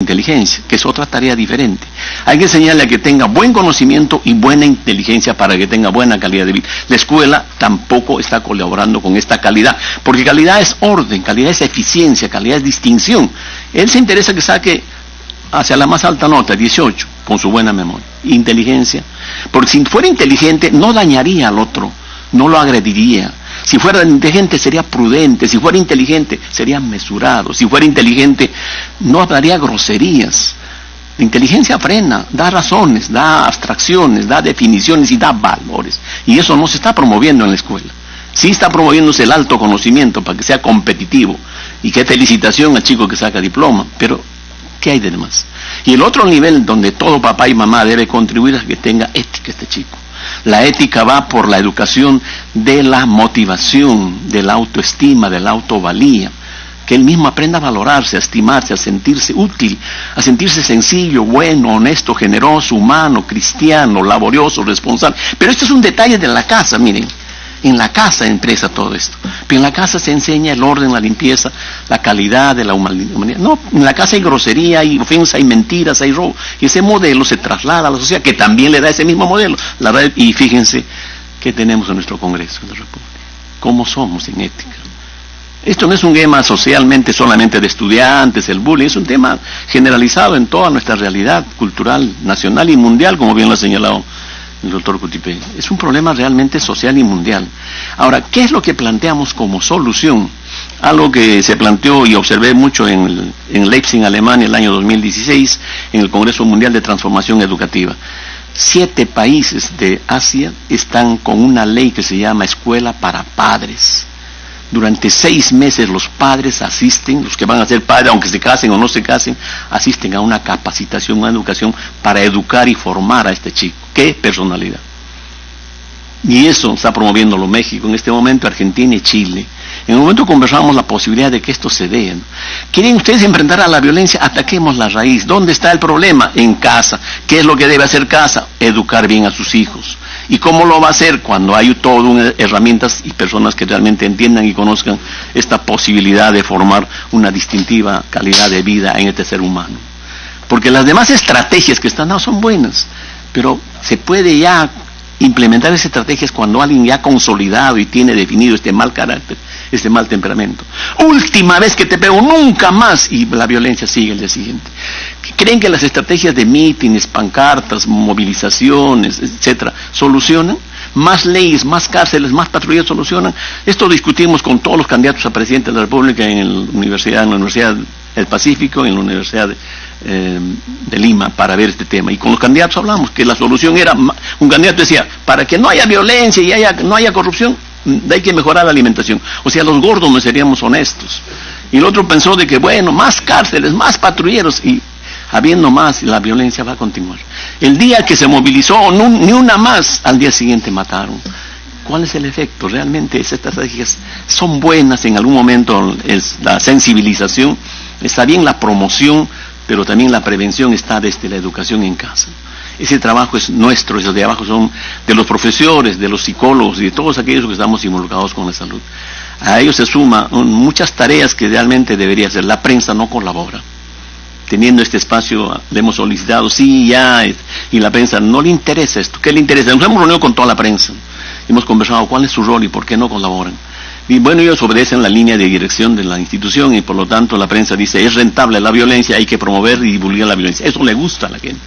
inteligencia, que es otra tarea diferente. Hay que enseñarle a que tenga buen conocimiento y buena inteligencia para que tenga buena calidad de vida. La escuela tampoco está colaborando con esta calidad, porque calidad es orden, calidad es eficiencia, calidad es distinción. Él se interesa que saque hacia la más alta nota, 18, con su buena memoria. Inteligencia, porque si fuera inteligente no dañaría al otro, no lo agrediría. Si fuera inteligente sería prudente, si fuera inteligente sería mesurado, si fuera inteligente no hablaría groserías. La inteligencia frena, da razones, da abstracciones, da definiciones y da valores. Y eso no se está promoviendo en la escuela. Sí está promoviéndose el alto conocimiento para que sea competitivo. Y qué felicitación al chico que saca diploma, pero ¿qué hay de demás? Y el otro nivel donde todo papá y mamá debe contribuir es que tenga ética este chico. La ética va por la educación de la motivación, de la autoestima, de la autovalía. Que él mismo aprenda a valorarse, a estimarse, a sentirse útil, a sentirse sencillo, bueno, honesto, generoso, humano, cristiano, laborioso, responsable. Pero esto es un detalle de la casa, miren. En la casa empieza todo esto. Pero en la casa se enseña el orden, la limpieza, la calidad de la humanidad. No, en la casa hay grosería, hay ofensa, hay mentiras, hay robo. Y ese modelo se traslada a la sociedad, que también le da ese mismo modelo. Y fíjense qué tenemos en nuestro Congreso de la República. ¿Cómo somos en ética? Esto no es un tema socialmente solamente de estudiantes, el bullying, es un tema generalizado en toda nuestra realidad cultural, nacional y mundial, como bien lo ha señalado el doctor Cutipé. Es un problema realmente social y mundial. Ahora, ¿qué es lo que planteamos como solución? Algo que se planteó y observé mucho en Leipzig, Alemania, el año 2016, en el Congreso Mundial de Transformación Educativa. 7 países de Asia están con una ley que se llama Escuela para Padres. Durante 6 meses los padres asisten, los que van a ser padres, aunque se casen o no se casen, asisten a una capacitación, una educación para educar y formar a este chico. ¡Qué personalidad! Y eso está promoviéndolo México, en este momento Argentina y Chile. En el momento conversamos la posibilidad de que esto se dé, ¿no? ¿Quieren ustedes enfrentar a la violencia? Ataquemos la raíz. ¿Dónde está el problema? En casa. ¿Qué es lo que debe hacer casa? Educar bien a sus hijos. ¿Y cómo lo va a hacer? Cuando hay todas unas herramientas y personas que realmente entiendan y conozcan esta posibilidad de formar una distintiva calidad de vida en este ser humano. Porque las demás estrategias que están dadas son buenas, pero se puede ya implementar esas estrategias cuando alguien ya ha consolidado y tiene definido este mal carácter, este mal temperamento. Última vez que te pego, nunca más, y la violencia sigue el día siguiente. ¿Creen que las estrategias de mítines, pancartas, movilizaciones, etcétera, solucionan? Más leyes, más cárceles, más patrullas solucionan. Esto discutimos con todos los candidatos a presidente de la República en la Universidad del Pacífico, en la Universidad de Lima, para ver este tema. Y con los candidatos hablamos que la solución era, un candidato decía, para que no haya violencia y no haya corrupción, hay que mejorar la alimentación. O sea, los gordos no seríamos honestos. Y el otro pensó de que, bueno, más cárceles, más patrulleros, y habiendo más, la violencia va a continuar. El día que se movilizó, ni una más, al día siguiente mataron. ¿Cuál es el efecto? Realmente esas estrategias son buenas, en algún momento es la sensibilización, está bien la promoción, pero también la prevención está desde la educación en casa. Ese trabajo es nuestro, esos trabajos son de los profesores, de los psicólogos y de todos aquellos que estamos involucrados con la salud. A ellos se suman muchas tareas que realmente debería hacer. La prensa no colabora. Teniendo este espacio, le hemos solicitado, sí, ya, y la prensa no le interesa esto. ¿Qué le interesa? Nos hemos reunido con toda la prensa. Hemos conversado cuál es su rol y por qué no colaboran. Y bueno, ellos obedecen la línea de dirección de la institución y por lo tanto la prensa dice, es rentable la violencia, hay que promover y divulgar la violencia. Eso le gusta a la gente.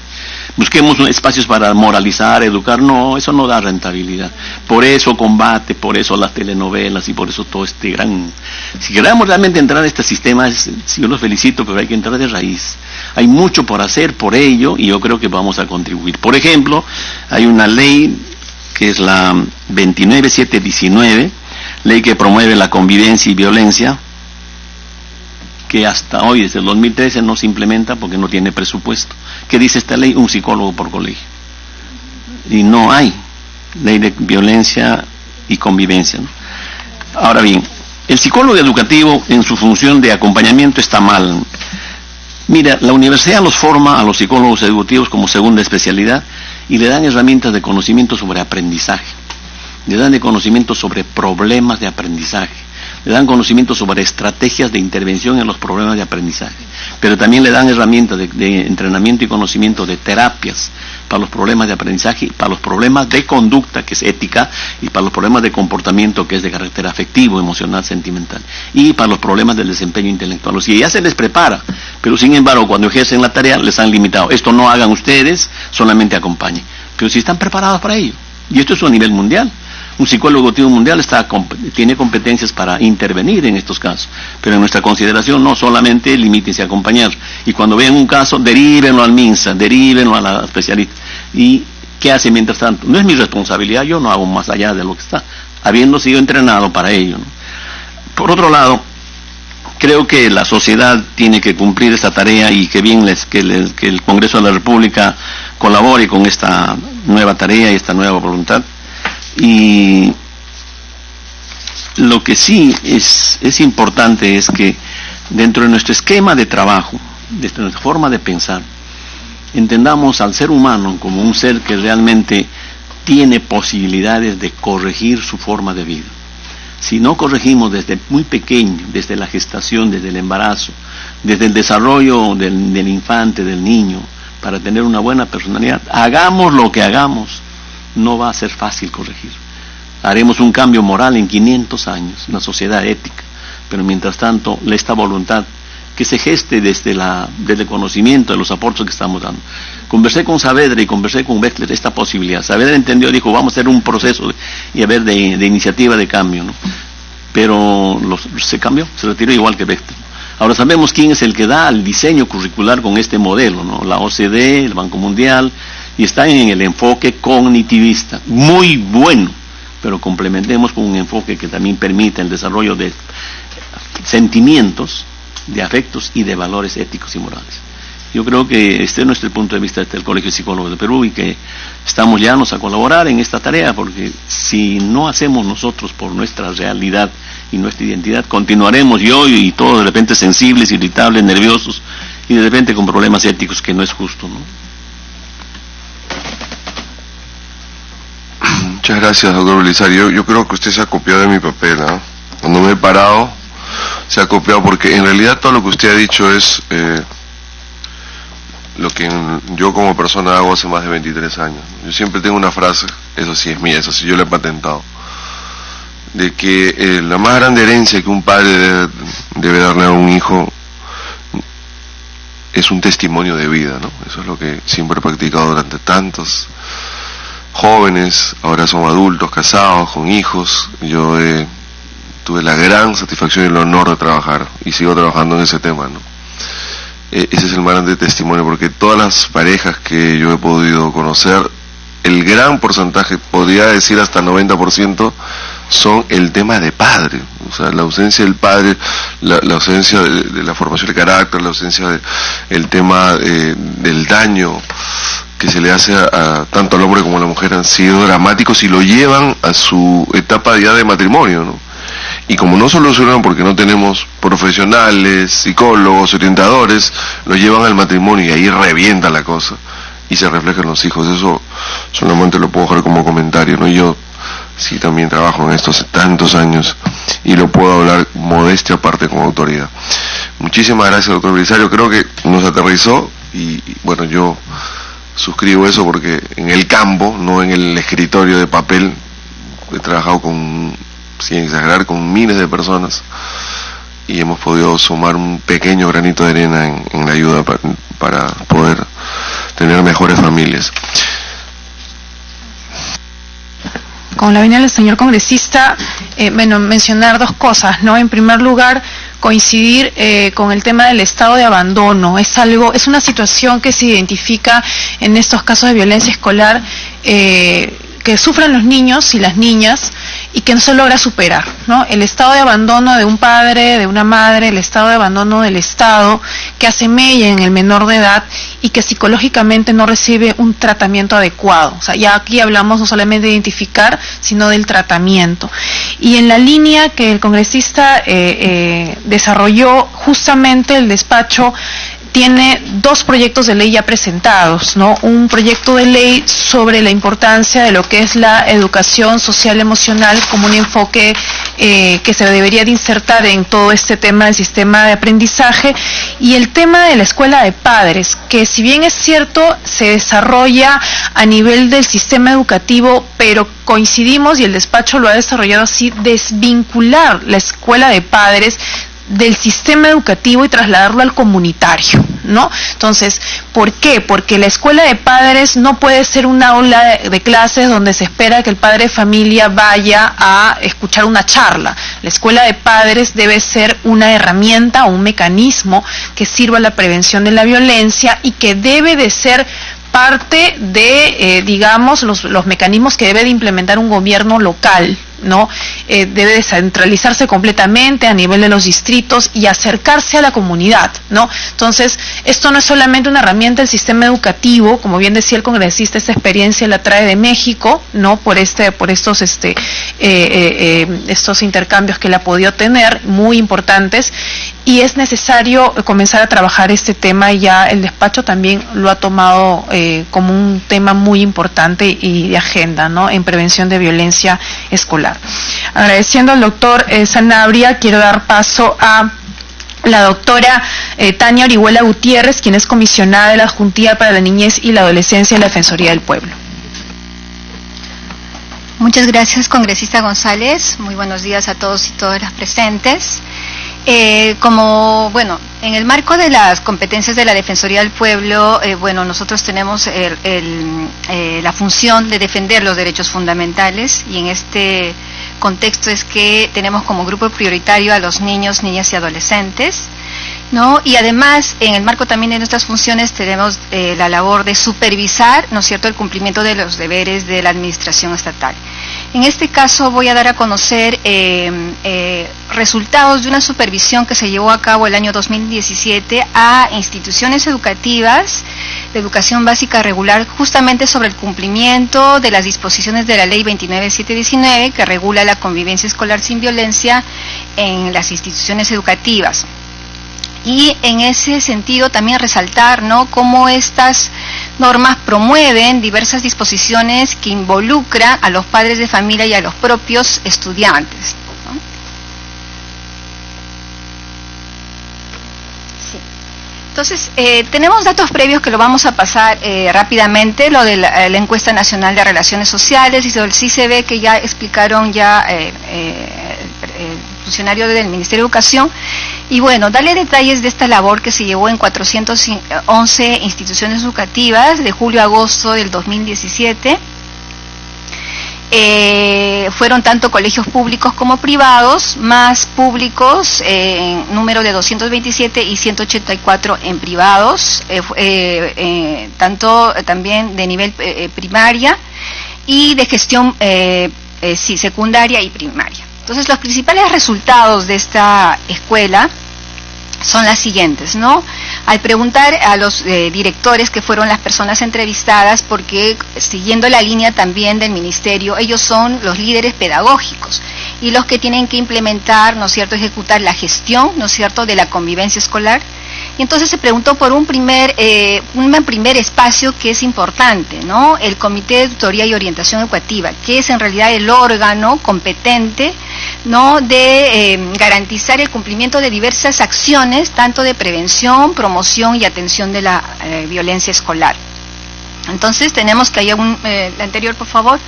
Busquemos espacios para moralizar, educar, no, eso no da rentabilidad. Por eso combate, por eso las telenovelas y por eso todo este gran... Si queremos realmente entrar a este sistema, yo los felicito, pero hay que entrar de raíz. Hay mucho por hacer por ello y yo creo que vamos a contribuir. Por ejemplo, hay una ley que es la 29719, ley que promueve la convivencia y violencia, que hasta hoy, desde el 2013, no se implementa porque no tiene presupuesto. ¿Qué dice esta ley? Un psicólogo por colegio. Y no hay ley de violencia y convivencia, ¿no? Ahora bien, el psicólogo educativo en su función de acompañamiento está mal. Mira, la universidad los forma a los psicólogos educativos como segunda especialidad y le dan herramientas de conocimiento sobre aprendizaje. Le dan de conocimiento sobre problemas de aprendizaje, le dan conocimiento sobre estrategias de intervención en los problemas de aprendizaje, pero también le dan herramientas de entrenamiento y conocimiento de terapias para los problemas de aprendizaje, para los problemas de conducta, que es ética, y para los problemas de comportamiento, que es de carácter afectivo, emocional, sentimental, y para los problemas del desempeño intelectual. O sea, ya se les prepara, pero sin embargo, cuando ejercen la tarea, les han limitado. Esto no hagan ustedes, solamente acompañen. Pero si están preparados para ello, y esto es a nivel mundial. Un psicólogo activo mundial tiene competencias para intervenir en estos casos, pero en nuestra consideración no solamente limítense a acompañar, y cuando vean un caso, derívenlo al MINSA, derívenlo a la especialista. ¿Y qué hace mientras tanto? No es mi responsabilidad, yo no hago más allá de lo que está, habiendo sido entrenado para ello, ¿no? Por otro lado, creo que la sociedad tiene que cumplir esta tarea, y que bien que el Congreso de la República colabore con esta nueva tarea y esta nueva voluntad. Y lo que sí es importante es que dentro de nuestro esquema de trabajo, de nuestra forma de pensar, entendamos al ser humano como un ser que realmente tiene posibilidades de corregir su forma de vida. Si no corregimos desde muy pequeño, desde la gestación, desde el embarazo, desde el desarrollo del infante, del niño, para tener una buena personalidad, hagamos lo que hagamos, no va a ser fácil corregir. Haremos un cambio moral en 500 años, una sociedad ética, pero mientras tanto, esta voluntad que se geste desde el conocimiento de los aportes que estamos dando. Conversé con Saavedra y conversé con Bechtler esta posibilidad. Saavedra entendió, dijo, vamos a hacer un proceso de iniciativa de cambio, ¿no? Pero se cambió, se retiró igual que Bechtler. Ahora sabemos quién es el que da el diseño curricular con este modelo, ¿no? La OCDE, el Banco Mundial, y está en el enfoque cognitivista, muy bueno, pero complementemos con un enfoque que también permita el desarrollo de sentimientos, de afectos y de valores éticos y morales. Yo creo que este es nuestro punto de vista del Colegio de Psicólogos de Perú, y que estamos llanos a colaborar en esta tarea, porque si no hacemos nosotros por nuestra realidad y nuestra identidad, continuaremos yo y todos de repente sensibles, irritables, nerviosos, y de repente con problemas éticos, que no es justo, ¿no? Muchas gracias, doctor Belisario. Yo creo que usted se ha copiado de mi papel, ¿eh? Cuando me he parado, se ha copiado, porque en realidad todo lo que usted ha dicho es lo que yo como persona hago hace más de 23 años. Yo siempre tengo una frase, eso sí es mía, eso sí yo la he patentado, de que la más grande herencia que un padre debe darle a un hijo es un testimonio de vida, ¿no? Eso es lo que siempre he practicado durante tantos jóvenes, ahora son adultos, casados, con hijos. Yo tuve la gran satisfacción y el honor de trabajar, y sigo trabajando en ese tema, ¿no? Ese es el más grande testimonio, porque todas las parejas que yo he podido conocer, el gran porcentaje, podría decir hasta 90%, son el tema de padre. O sea, la ausencia del padre, la ausencia de la formación de carácter, la ausencia del tema del daño que se le hace tanto al hombre como a la mujer, han sido dramáticos y lo llevan a su etapa ya de matrimonio, ¿no? Y como no solucionan porque no tenemos profesionales, psicólogos, orientadores, lo llevan al matrimonio y ahí revienta la cosa y se refleja en los hijos. Eso solamente lo puedo dejar como comentario, ¿no? Yo sí también trabajo en esto hace tantos años y lo puedo hablar modestia aparte como autoridad. Muchísimas gracias, doctor Belisario. Creo que nos aterrizó y bueno, yo suscribo eso, porque en el campo, no en el escritorio de papel, he trabajado sin exagerar, con miles de personas, y hemos podido sumar un pequeño granito de arena en la ayuda para poder tener mejores familias. Con la venia del señor congresista, mencionar dos cosas, ¿no? En primer lugar, coincidir con el tema del estado de abandono. Es una situación que se identifica en estos casos de violencia escolar, que sufren los niños y las niñas, y que no se logra superar, ¿no? El estado de abandono de un padre, de una madre, el estado de abandono del Estado, que hace mella en el menor de edad y que psicológicamente no recibe un tratamiento adecuado. O sea, ya aquí hablamos no solamente de identificar, sino del tratamiento. Y en la línea que el congresista desarrolló, justamente el despacho tiene dos proyectos de ley ya presentados, ¿no? Un proyecto de ley sobre la importancia de lo que es la educación social emocional como un enfoque que se debería de insertar en todo este tema del sistema de aprendizaje, y el tema de la escuela de padres, que si bien es cierto se desarrolla a nivel del sistema educativo, pero coincidimos, y el despacho lo ha desarrollado así, desvincular la escuela de padres del sistema educativo y trasladarlo al comunitario, ¿no? Entonces, ¿por qué? Porque la escuela de padres no puede ser una aula de clases donde se espera que el padre de familia vaya a escuchar una charla. La escuela de padres debe ser una herramienta o un mecanismo que sirva a la prevención de la violencia y que debe de ser parte de, digamos, los mecanismos que debe de implementar un gobierno local, ¿no? Debe descentralizarse completamente a nivel de los distritos y acercarse a la comunidad, ¿no? Entonces, esto no es solamente una herramienta del sistema educativo, como bien decía el congresista, esta experiencia la trae de México, ¿no? Por estos intercambios que él ha podido tener, muy importantes, y es necesario comenzar a trabajar este tema, y ya el despacho también lo ha tomado como un tema muy importante y de agenda, ¿no? En prevención de violencia escolar. Agradeciendo al doctor Sanabria, quiero dar paso a la doctora Tania Orihuela Gutiérrez, quien es comisionada de la Juntía para la Niñez y la Adolescencia de la Defensoría del Pueblo. Muchas gracias, congresista González. Muy buenos días a todos y todas las presentes. En el marco de las competencias de la Defensoría del Pueblo, nosotros tenemos la función de defender los derechos fundamentales, y en este contexto es que tenemos como grupo prioritario a los niños, niñas y adolescentes, ¿no? Y además, en el marco también de nuestras funciones, tenemos la labor de supervisar, ¿no es cierto?, el cumplimiento de los deberes de la administración estatal. En este caso voy a dar a conocer resultados de una supervisión que se llevó a cabo el año 2017 a instituciones educativas de educación básica regular, justamente sobre el cumplimiento de las disposiciones de la Ley 29719, que regula la convivencia escolar sin violencia en las instituciones educativas. Y en ese sentido también resaltar, ¿no?, cómo estas normas promueven diversas disposiciones que involucran a los padres de familia y a los propios estudiantes, ¿no? Sí. Entonces, tenemos datos previos que lo vamos a pasar rápidamente, lo de la Encuesta Nacional de Relaciones Sociales, y sí se ve que ya explicaron el funcionario del Ministerio de Educación. Y bueno, darle detalles de esta labor que se llevó en 411 instituciones educativas de julio a agosto del 2017. Fueron tanto colegios públicos como privados, más públicos en número de 227 y 184 en privados, tanto también de nivel primaria y de gestión secundaria y primaria. Entonces, los principales resultados de esta escuela son las siguientes, ¿no? Al preguntar a los directores, que fueron las personas entrevistadas, porque siguiendo la línea también del ministerio, ellos son los líderes pedagógicos y los que tienen que implementar, ¿no es cierto?, ejecutar la gestión, ¿no es cierto?, de la convivencia escolar. Y entonces se preguntó por un primer espacio que es importante, ¿no?, el Comité de Tutoría y Orientación Educativa, que es en realidad el órgano competente, ¿no?, de garantizar el cumplimiento de diversas acciones, tanto de prevención, promoción y atención de la violencia escolar. Entonces tenemos que haya la anterior, por favor.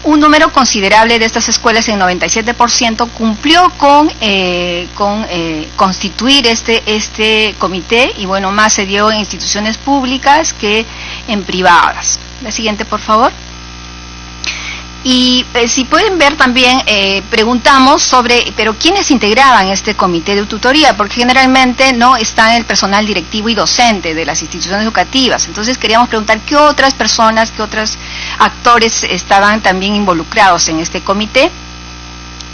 Un número considerable de estas escuelas, en 97%, cumplió con constituir este comité, y bueno, más se dio en instituciones públicas que en privadas. La siguiente, por favor. Y si pueden ver también, preguntamos pero ¿quiénes integraban este comité de tutoría? Porque generalmente no está el personal directivo y docente de las instituciones educativas. Entonces queríamos preguntar qué otras personas, qué otros actores estaban también involucrados en este comité.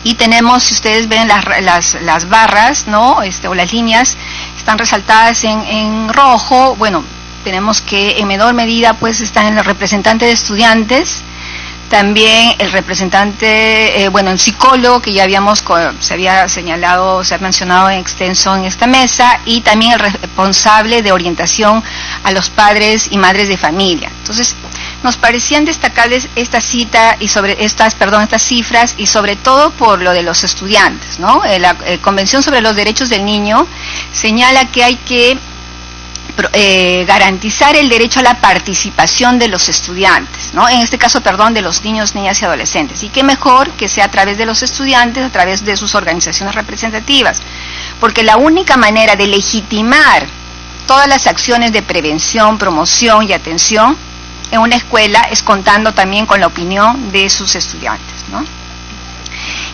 Y tenemos, si ustedes ven las barras, ¿no?, o las líneas están resaltadas en rojo. Bueno, tenemos que en menor medida pues están los representantes de estudiantes, También el representante, el psicólogo que ya se había señalado, se ha mencionado en extenso en esta mesa, y también el responsable de orientación a los padres y madres de familia. Entonces, nos parecían destacables esta cita y estas cifras, y sobre todo por lo de los estudiantes, ¿no? La Convención sobre los Derechos del Niño señala que hay que garantizar el derecho a la participación de los estudiantes, ¿no? En este caso, de los niños, niñas y adolescentes. Y qué mejor que sea a través de los estudiantes, a través de sus organizaciones representativas, porque la única manera de legitimar todas las acciones de prevención, promoción y atención en una escuela es contando también con la opinión de sus estudiantes, ¿no?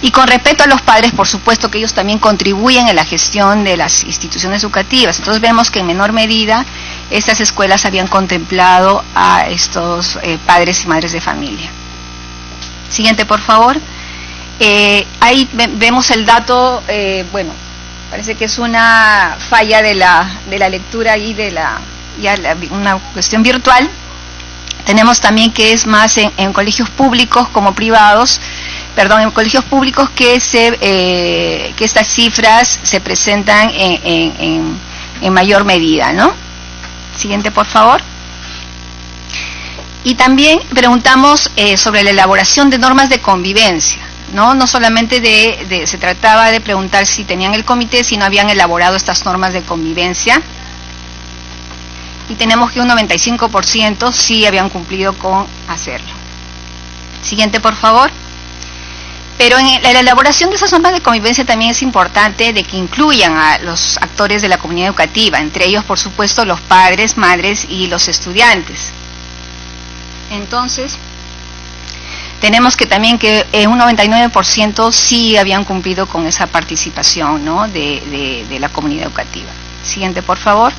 Y con respecto a los padres, por supuesto que ellos también contribuyen en la gestión de las instituciones educativas. Entonces vemos que en menor medida estas escuelas habían contemplado a estos padres y madres de familia. Siguiente, por favor. Ahí vemos el dato, parece que es una falla de la lectura y una cuestión virtual. Tenemos también que es más en colegios públicos como privados, en colegios públicos que estas cifras se presentan en mayor medida, ¿no? Siguiente, por favor. Y también preguntamos sobre la elaboración de normas de convivencia, ¿no? No solamente se trataba de preguntar si tenían el comité, sino habían elaborado estas normas de convivencia. Y tenemos que un 95% sí habían cumplido con hacerlo. Siguiente, por favor. Pero en la elaboración de esas normas de convivencia también es importante de que incluyan a los actores de la comunidad educativa, entre ellos, por supuesto, los padres, madres y los estudiantes. Entonces, tenemos que también que un 99% sí habían cumplido con esa participación, ¿no? de la comunidad educativa. Siguiente, por favor.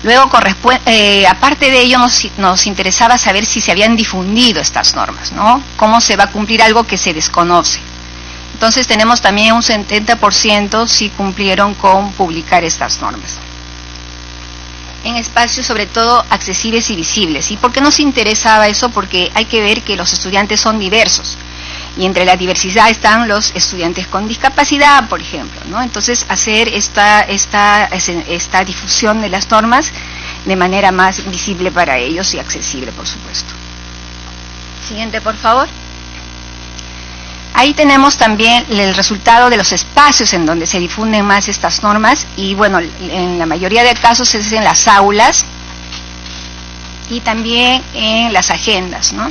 Luego, aparte de ello, nos interesaba saber si se habían difundido estas normas, ¿no? ¿Cómo se va a cumplir algo que se desconoce? Entonces tenemos también un 70% sí cumplieron con publicar estas normas. En espacios, sobre todo, accesibles y visibles. ¿Y por qué nos interesaba eso? Porque hay que ver que los estudiantes son diversos. Y entre la diversidad están los estudiantes con discapacidad, por ejemplo, ¿no? Entonces, hacer esta difusión de las normas de manera más visible para ellos y accesible, por supuesto. Siguiente, por favor. Ahí tenemos también el resultado de los espacios en donde se difunden más estas normas, y en la mayoría de casos es en las aulas y también en las agendas, ¿no?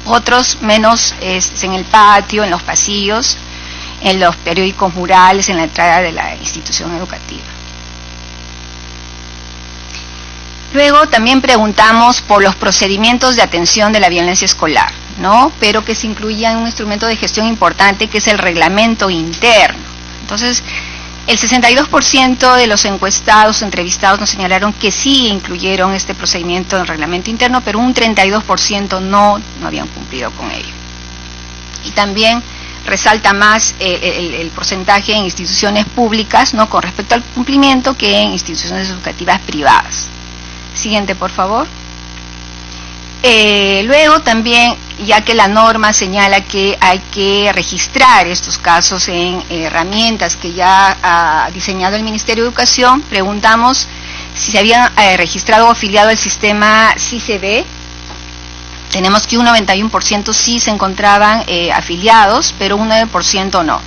Otros menos es en el patio, en los pasillos, en los periódicos murales, en la entrada de la institución educativa. Luego también preguntamos por los procedimientos de atención de la violencia escolar, ¿no? Pero que se incluía en un instrumento de gestión importante que es el reglamento interno. Entonces, el 62% de los encuestados, entrevistados, nos señalaron que sí incluyeron este procedimiento en el reglamento interno, pero un 32% no habían cumplido con ello. Y también resalta más el porcentaje en instituciones públicas, ¿no?, con respecto al cumplimiento, que en instituciones educativas privadas. Siguiente, por favor. Luego también, ya que la norma señala que hay que registrar estos casos en herramientas que ya ha diseñado el Ministerio de Educación, preguntamos si se habían registrado o afiliado al sistema CICB. Tenemos que un 91% sí se encontraban afiliados, pero un 9% no.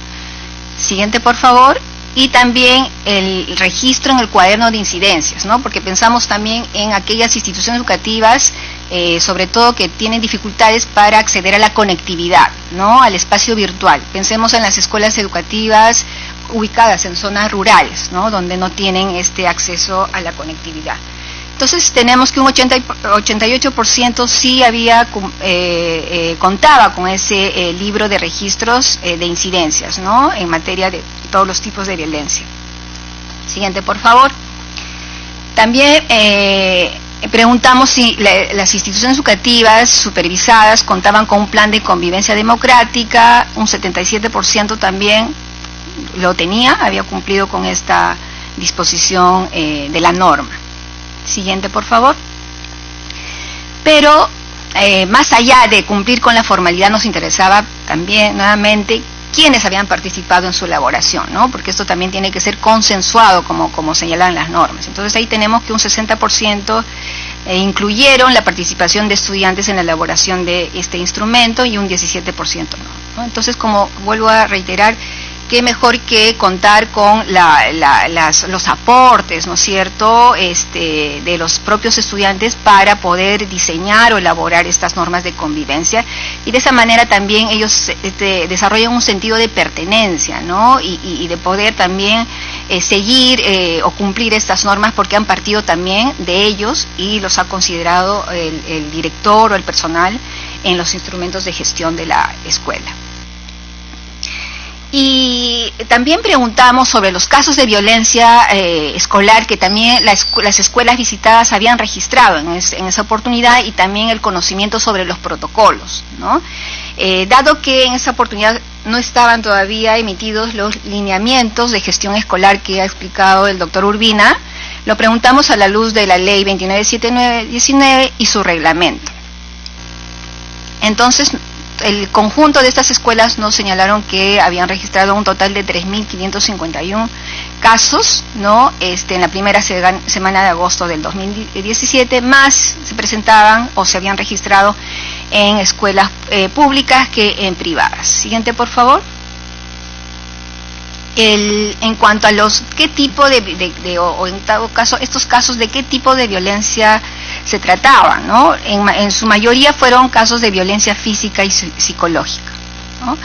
Siguiente, por favor. Y también el registro en el cuaderno de incidencias, ¿no? Porque pensamos también en aquellas instituciones educativas, sobre todo que tienen dificultades para acceder a la conectividad, ¿no?, al espacio virtual. Pensemos en las escuelas educativas ubicadas en zonas rurales, ¿no?, donde no tienen este acceso a la conectividad. Entonces tenemos que un 88% sí contaba con ese libro de registros de incidencias, ¿no?, en materia de todos los tipos de violencia. Siguiente, por favor. También preguntamos si las instituciones educativas supervisadas contaban con un plan de convivencia democrática. Un 77% también lo tenía, había cumplido con esta disposición de la norma. Siguiente, por favor. Pero más allá de cumplir con la formalidad, nos interesaba también nuevamente quiénes habían participado en su elaboración, ¿no? Porque esto también tiene que ser consensuado como señalan las normas. Entonces ahí tenemos que un 60% incluyeron la participación de estudiantes en la elaboración de este instrumento y un 17% no. Entonces, como vuelvo a reiterar, qué mejor que contar con los aportes, ¿no es cierto?, de los propios estudiantes para poder diseñar o elaborar estas normas de convivencia, y de esa manera también ellos desarrollan un sentido de pertenencia, ¿no?, y de poder también seguir o cumplir estas normas, porque han partido también de ellos y los ha considerado el director o el personal en los instrumentos de gestión de la escuela. Y también preguntamos sobre los casos de violencia escolar que también las escuelas visitadas habían registrado en esa oportunidad, y también el conocimiento sobre los protocolos, ¿no? Dado que en esa oportunidad no estaban todavía emitidos los lineamientos de gestión escolar que ha explicado el doctor Urbina, lo preguntamos a la luz de la ley 297919 y su reglamento. Entonces, el conjunto de estas escuelas nos señalaron que habían registrado un total de 3.551 casos, ¿no?, en la primera semana de agosto del 2017, más se presentaban o se habían registrado en escuelas públicas que en privadas. Siguiente, por favor. En cuanto a los qué tipo o en todo caso estos casos de qué tipo de violencia se trataban, ¿no? En su mayoría fueron casos de violencia física y psicológica, ¿no?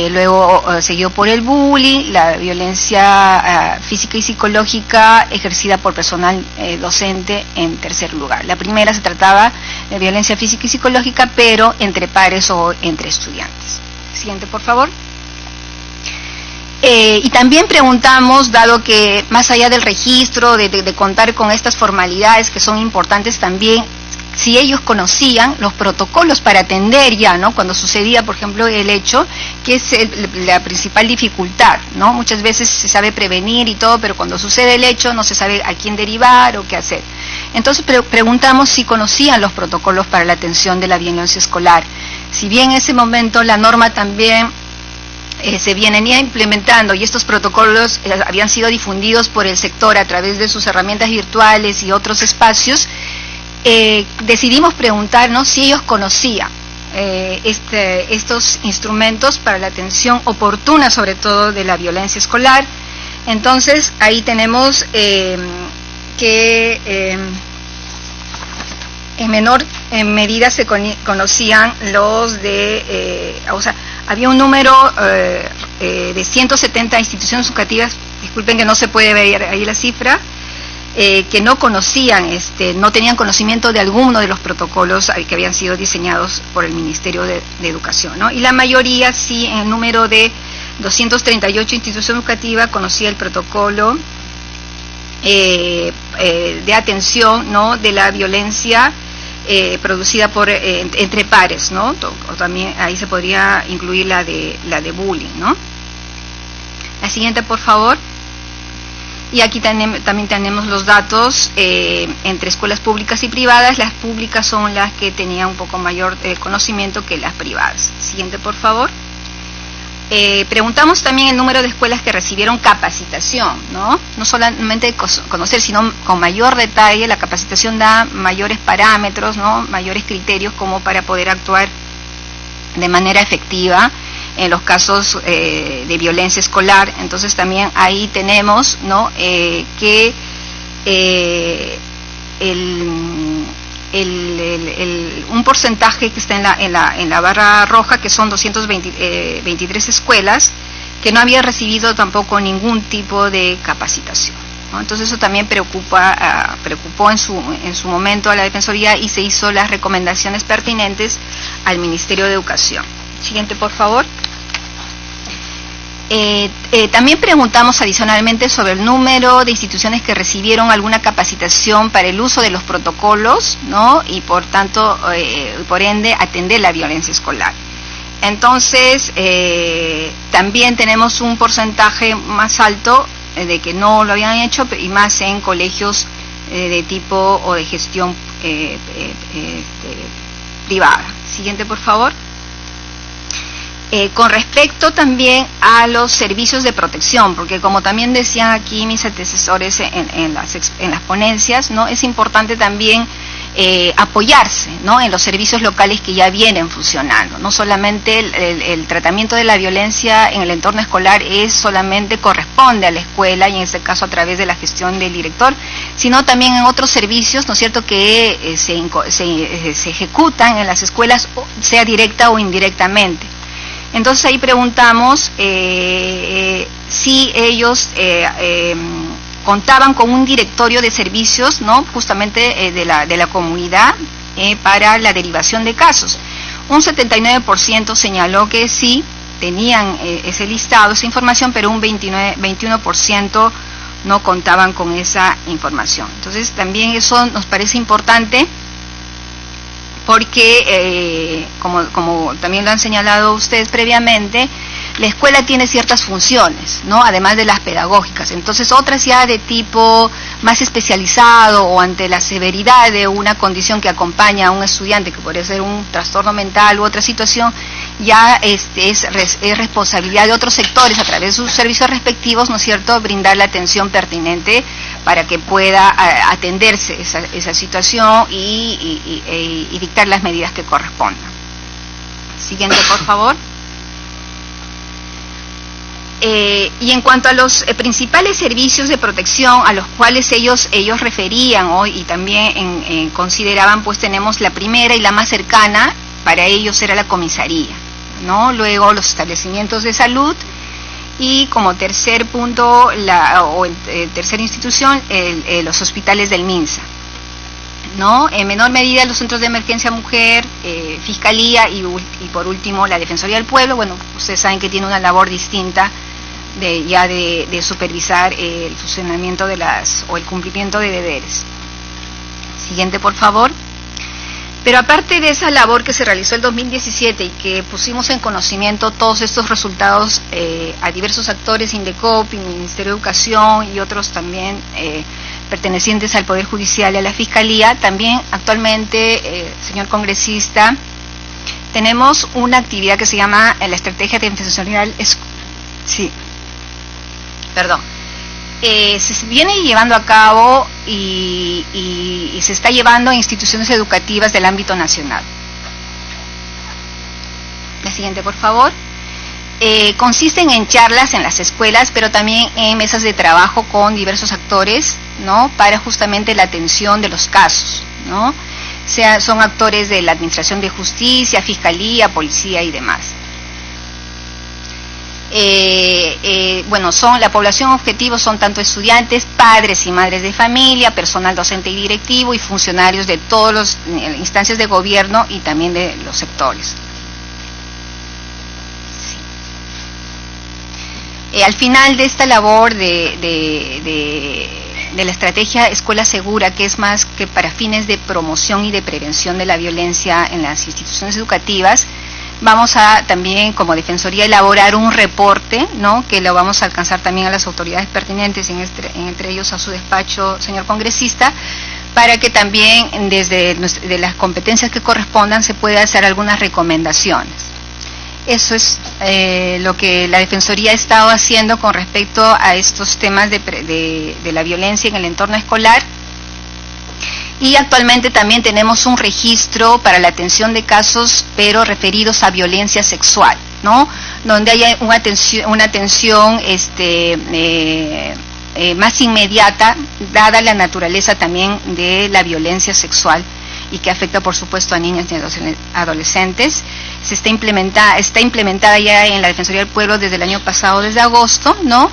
Luego seguido por el bullying, la violencia física y psicológica ejercida por personal docente en tercer lugar. La primera se trataba de violencia física y psicológica, pero entre pares o entre estudiantes. Siguiente, por favor. Y también preguntamos, dado que más allá del registro, de contar con estas formalidades que son importantes también, si ellos conocían los protocolos para atender ya, ¿no?, cuando sucedía, por ejemplo, el hecho, que es la principal dificultad, ¿no? Muchas veces se sabe prevenir y todo, pero cuando sucede el hecho no se sabe a quién derivar o qué hacer. Entonces preguntamos si conocían los protocolos para la atención de la violencia escolar. Si bien en ese momento la norma también se venía implementando y estos protocolos habían sido difundidos por el sector a través de sus herramientas virtuales y otros espacios, decidimos preguntarnos si ellos conocían estos instrumentos para la atención oportuna, sobre todo de la violencia escolar. Entonces ahí tenemos que en menor medida se conocían los había un número de 170 instituciones educativas, disculpen que no se puede ver ahí la cifra, que no conocían, no tenían conocimiento de alguno de los protocolos que habían sido diseñados por el Ministerio de Educación, ¿no? Y la mayoría sí, en el número de 238 instituciones educativas conocía el protocolo de atención, ¿no?, de la violencia producida entre pares, ¿no? O también ahí se podría incluir la de bullying, ¿no? La siguiente, por favor. Y aquí también tenemos los datos entre escuelas públicas y privadas. Las públicas son las que tenían un poco mayor conocimiento que las privadas. Siguiente, por favor. Preguntamos también el número de escuelas que recibieron capacitación, ¿no? No solamente conocer, sino con mayor detalle. La capacitación da mayores parámetros, ¿no?, mayores criterios como para poder actuar de manera efectiva en los casos de violencia escolar. Entonces también ahí tenemos, ¿no?, que un porcentaje que está en la barra roja, que son 223 escuelas que no había recibido tampoco ningún tipo de capacitación, ¿no? Entonces eso también preocupó en su momento a la Defensoría, y se hizo las recomendaciones pertinentes al Ministerio de Educación. Siguiente, por favor. También preguntamos adicionalmente sobre el número de instituciones que recibieron alguna capacitación para el uso de los protocolos, ¿no?, y por tanto, por ende, atender la violencia escolar. Entonces, también tenemos un porcentaje más alto de que no lo habían hecho, y más en colegios de tipo o de gestión privada. Siguiente, por favor. Con respecto también a los servicios de protección, porque como también decían aquí mis antecesores en las ponencias, ¿no? Es importante también apoyarse, ¿no? En los servicios locales que ya vienen funcionando. No solamente el tratamiento de la violencia en el entorno escolar corresponde a la escuela, y en este caso a través de la gestión del director, sino también en otros servicios, ¿no es cierto?, que se ejecutan en las escuelas, sea directa o indirectamente. Entonces ahí preguntamos si ellos contaban con un directorio de servicios, ¿no?, justamente de la comunidad para la derivación de casos. Un 79% señaló que sí tenían ese listado, esa información, pero un 21% no contaban con esa información. Entonces también eso nos parece importante, porque, como también lo han señalado ustedes previamente, la escuela tiene ciertas funciones, ¿no?, además de las pedagógicas. Entonces, otras ya de tipo más especializado o ante la severidad de una condición que acompaña a un estudiante, que podría ser un trastorno mental u otra situación, ya es responsabilidad de otros sectores, a través de sus servicios respectivos, ¿no es cierto?, brindar la atención pertinente para que pueda atenderse esa situación y dictar las medidas que correspondan. Siguiente, por favor. Y en cuanto a los principales servicios de protección a los cuales ellos referían hoy y también consideraban, pues tenemos la primera y la más cercana para ellos era la comisaría, ¿no? Luego los establecimientos de salud, y como tercer punto tercera institución, los hospitales del MINSA, ¿no? En menor medida los centros de emergencia mujer, fiscalía y por último la Defensoría del Pueblo. Bueno, ustedes saben que tiene una labor distinta de supervisar el funcionamiento o el cumplimiento de deberes. Siguiente, por favor. Pero aparte de esa labor que se realizó el 2017 y que pusimos en conocimiento todos estos resultados a diversos actores, INDECOP, Ministerio de Educación y otros también pertenecientes al Poder Judicial y a la Fiscalía, también actualmente, señor congresista, tenemos una actividad que se llama la Estrategia de Defensa Social. Se viene llevando a cabo y se está llevando a instituciones educativas del ámbito nacional. La siguiente, por favor. Consisten en charlas en las escuelas, pero también en mesas de trabajo con diversos actores, ¿no?, para justamente la atención de los casos, ¿no? Son actores de la Administración de Justicia, Fiscalía, Policía y demás. La población objetivo son tanto estudiantes, padres y madres de familia, personal docente y directivo y funcionarios de todas las instancias de gobierno y también de los sectores. Al final de esta labor de la estrategia Escuela Segura, que es más que para fines de promoción y de prevención de la violencia en las instituciones educativas, vamos a también como Defensoría elaborar un reporte, ¿no?, que lo vamos a alcanzar también a las autoridades pertinentes, entre ellos a su despacho, señor congresista, para que también desde de las competencias que correspondan se pueda hacer algunas recomendaciones. Eso es lo que la Defensoría ha estado haciendo con respecto a estos temas de la violencia en el entorno escolar. Y actualmente también tenemos un registro para la atención de casos, pero referidos a violencia sexual, ¿no?, donde haya una atención más inmediata, dada la naturaleza también de la violencia sexual y que afecta, por supuesto, a niñas y adolescentes. Está implementada ya en la Defensoría del Pueblo desde el año pasado, desde agosto, ¿no?,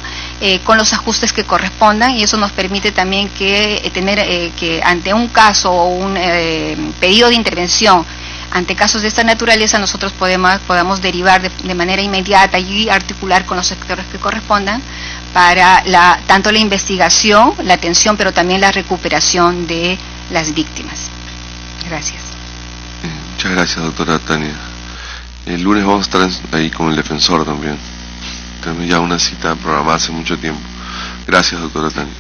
con los ajustes que correspondan, y eso nos permite también que ante un caso o un pedido de intervención ante casos de esta naturaleza, nosotros podamos derivar de manera inmediata y articular con los sectores que correspondan para tanto la investigación, la atención, pero también la recuperación de las víctimas. Gracias. Muchas gracias, doctora Tania. El lunes vamos a estar ahí con el defensor también. Tenemos ya una cita programada hace mucho tiempo. Gracias, doctora Tania.